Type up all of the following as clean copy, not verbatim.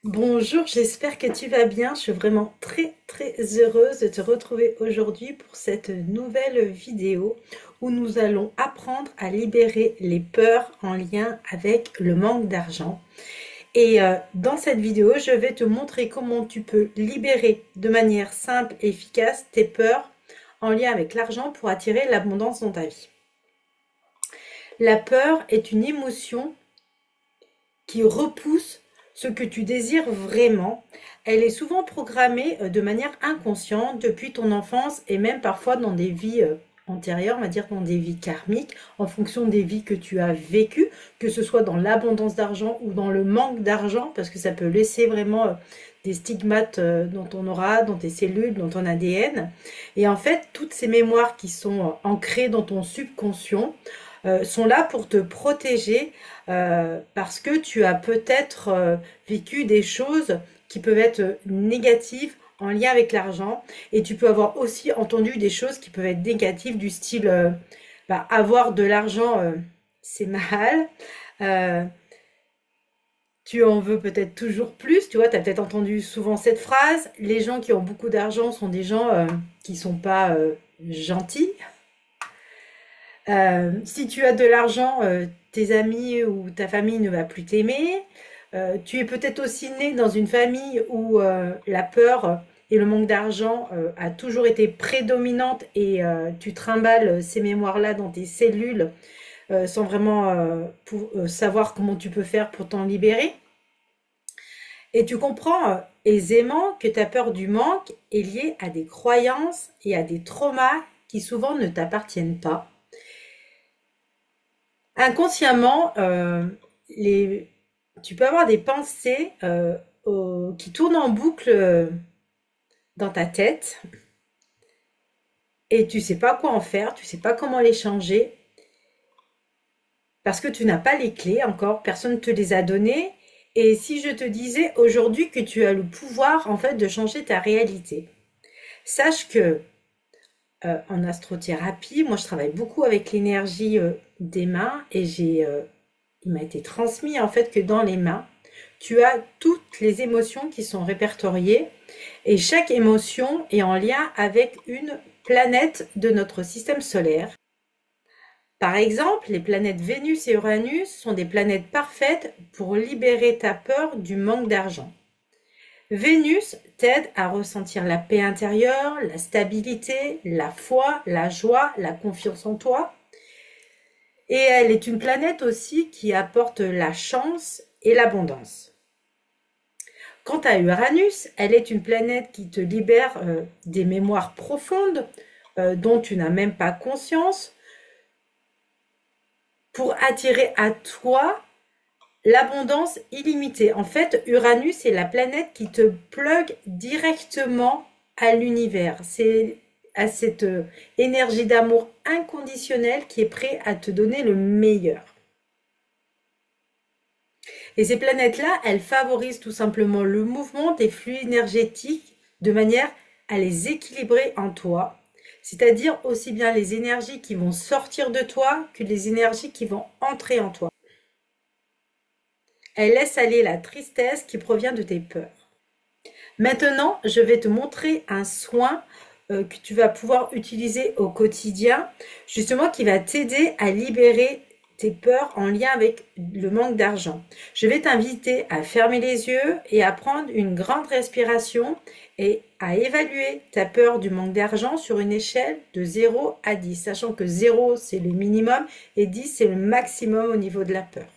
Bonjour, j'espère que tu vas bien. Je suis vraiment très heureuse de te retrouver aujourd'hui pour cette nouvelle vidéo où nous allons apprendre à libérer les peurs en lien avec le manque d'argent. Et dans cette vidéo, je vais te montrer comment tu peux libérer de manière simple et efficace tes peurs en lien avec l'argent pour attirer l'abondance dans ta vie. La peur est une émotion qui repousse ce que tu désires vraiment. Elle est souvent programmée de manière inconsciente depuis ton enfance et même parfois dans des vies antérieures, on va dire dans des vies karmiques, en fonction des vies que tu as vécues, que ce soit dans l'abondance d'argent ou dans le manque d'argent, parce que ça peut laisser vraiment des stigmates dans ton aura, dans tes cellules, dans ton ADN. Et en fait, toutes ces mémoires qui sont ancrées dans ton subconscient sont là pour te protéger parce que tu as peut-être vécu des choses qui peuvent être négatives en lien avec l'argent et tu peux avoir aussi entendu des choses qui peuvent être négatives du style avoir de l'argent c'est mal. Euh, Tu en veux peut-être toujours plus, tu vois, tu as peut-être entendu souvent cette phrase. Les gens qui ont beaucoup d'argent sont des gens qui sont pas gentils. Si tu as de l'argent, tes amis ou ta famille ne va plus t'aimer. Tu es peut-être aussi né dans une famille où la peur et le manque d'argent a toujours été prédominante et tu trimbales ces mémoires-là dans tes cellules sans vraiment savoir comment tu peux faire pour t'en libérer. Et tu comprends aisément que ta peur du manque est liée à des croyances et à des traumas qui souvent ne t'appartiennent pas. Inconsciemment, tu peux avoir des pensées qui tournent en boucle dans ta tête et tu sais pas quoi en faire, tu sais pas comment les changer parce que tu n'as pas les clés encore, personne ne te les a données. Et si je te disais aujourd'hui que tu as le pouvoir en fait de changer ta réalité, sache que en astrothérapie, moi je travaille beaucoup avec l'énergie des mains et il m'a été transmis en fait que dans les mains, tu as toutes les émotions qui sont répertoriées et chaque émotion est en lien avec une planète de notre système solaire. Par exemple, les planètes Vénus et Uranus sont des planètes parfaites pour libérer ta peur du manque d'argent. Vénus t'aide à ressentir la paix intérieure, la stabilité, la foi, la joie, la confiance en toi. Et elle est une planète aussi qui apporte la chance et l'abondance. Quant à Uranus, elle est une planète qui te libère des mémoires profondes dont tu n'as même pas conscience pour attirer à toi l'abondance illimitée. En fait, Uranus est la planète qui te plug directement à l'univers. C'est à cette énergie d'amour inconditionnel qui est prêt à te donner le meilleur. Et ces planètes-là, elles favorisent tout simplement le mouvement des flux énergétiques de manière à les équilibrer en toi. C'est-à-dire aussi bien les énergies qui vont sortir de toi que les énergies qui vont entrer en toi. Elle laisse aller la tristesse qui provient de tes peurs. Maintenant, je vais te montrer un soin que tu vas pouvoir utiliser au quotidien, justement qui va t'aider à libérer tes peurs en lien avec le manque d'argent. Je vais t'inviter à fermer les yeux et à prendre une grande respiration et à évaluer ta peur du manque d'argent sur une échelle de 0 à 10, sachant que 0 c'est le minimum et 10 c'est le maximum au niveau de la peur.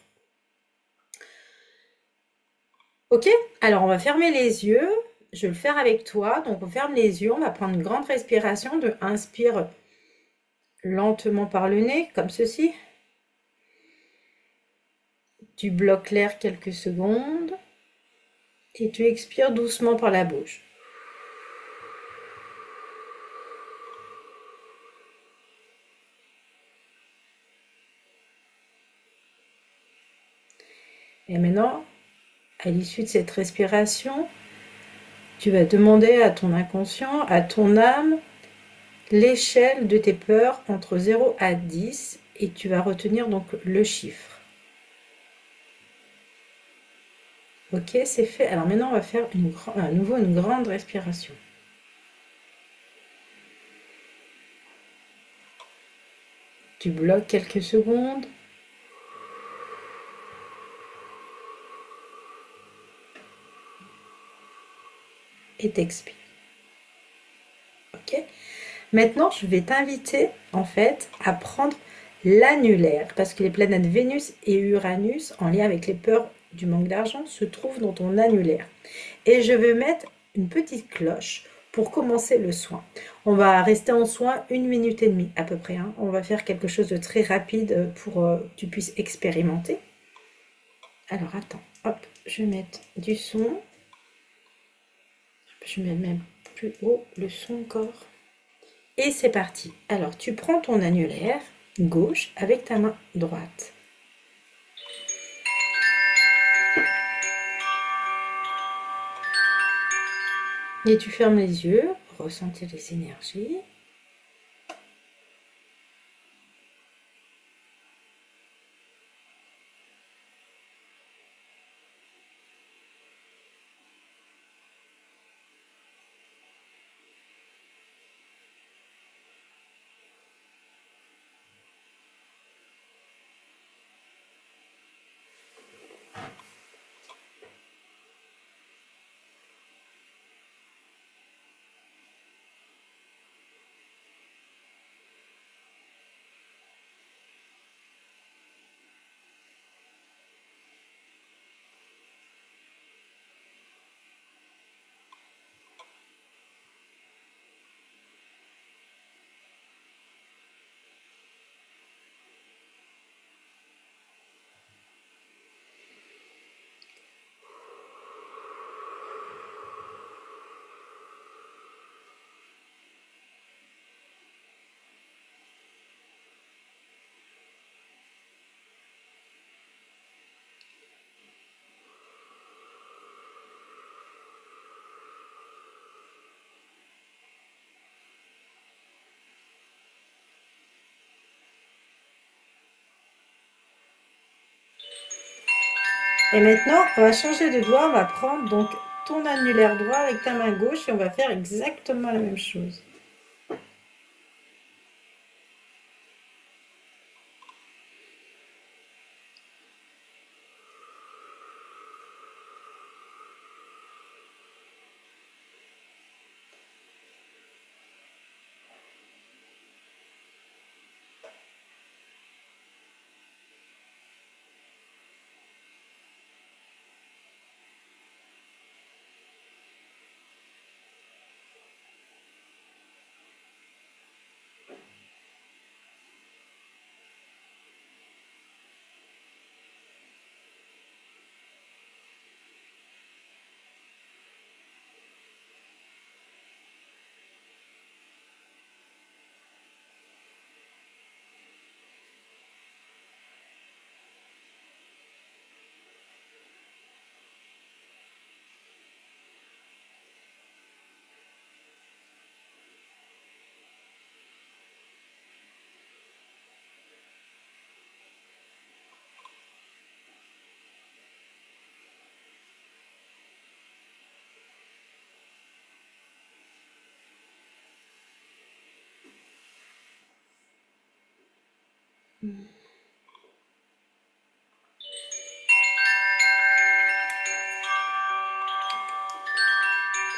Ok, alors on va fermer les yeux. Je vais le faire avec toi. Donc on ferme les yeux, on va prendre une grande respiration. Inspire lentement par le nez, comme ceci. Tu bloques l'air quelques secondes et tu expires doucement par la bouche. Et maintenant, à l'issue de cette respiration, tu vas demander à ton inconscient, à ton âme, l'échelle de tes peurs entre 0 à 10 et tu vas retenir donc le chiffre. Ok, c'est fait. Alors maintenant, on va faire à nouveau une grande respiration. Tu bloques quelques secondes. Et t'expires. Ok. Maintenant, je vais t'inviter en fait à prendre l'annulaire parce que les planètes Vénus et Uranus, en lien avec les peurs du manque d'argent, se trouvent dans ton annulaire. Et je vais mettre une petite cloche pour commencer le soin. On va rester en soin 1 minute et demie à peu près, hein. On va faire quelque chose de très rapide pour que tu puisses expérimenter. Alors attends, hop, je vais mettre du son. Je mets même plus haut le son encore. Et c'est parti. Alors tu prends ton annulaire gauche avec ta main droite. Et tu fermes les yeux pour ressentir les énergies. Et maintenant, on va changer de doigt. On va prendre donc ton annulaire droit avec ta main gauche et on va faire exactement la même chose.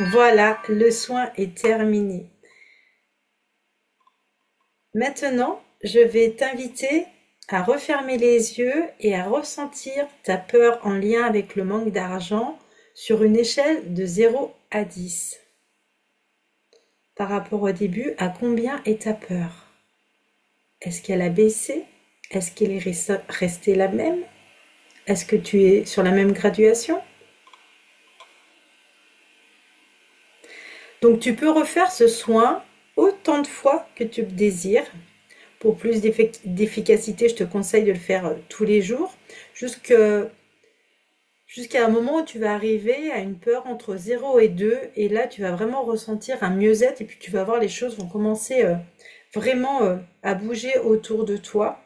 Voilà, le soin est terminé. Maintenant, je vais t'inviter à refermer les yeux et à ressentir ta peur en lien avec le manque d'argent sur une échelle de 0 à 10. Par rapport au début, à combien est ta peur? Est-ce qu'elle a baissé? Est-ce qu'elle est restée la même? Est-ce que tu es sur la même graduation? Donc tu peux refaire ce soin autant de fois que tu le désires. Pour plus d'efficacité, je te conseille de le faire tous les jours, jusqu'à un moment où tu vas arriver à une peur entre 0 et 2, et là tu vas vraiment ressentir un mieux-être, et puis tu vas voir les choses vont commencer vraiment à bouger autour de toi.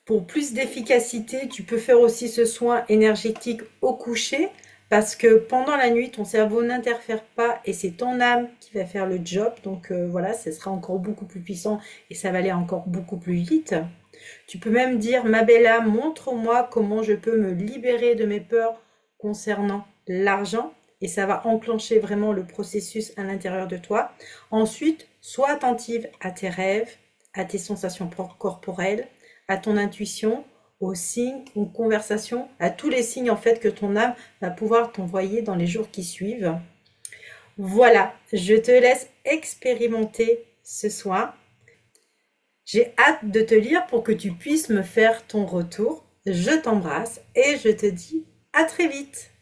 Pour plus d'efficacité, tu peux faire aussi ce soin énergétique au coucher parce que pendant la nuit, ton cerveau n'interfère pas et c'est ton âme qui va faire le job. Donc voilà, ce sera encore beaucoup plus puissant et ça va aller encore beaucoup plus vite. Tu peux même dire, ma belle âme, montre-moi comment je peux me libérer de mes peurs concernant l'argent. Et ça va enclencher vraiment le processus à l'intérieur de toi. Ensuite, sois attentive à tes rêves, à tes sensations corporelles, à ton intuition, aux signes, aux conversations, à tous les signes en fait que ton âme va pouvoir t'envoyer dans les jours qui suivent. Voilà, je te laisse expérimenter ce soir. J'ai hâte de te lire pour que tu puisses me faire ton retour. Je t'embrasse et je te dis à très vite.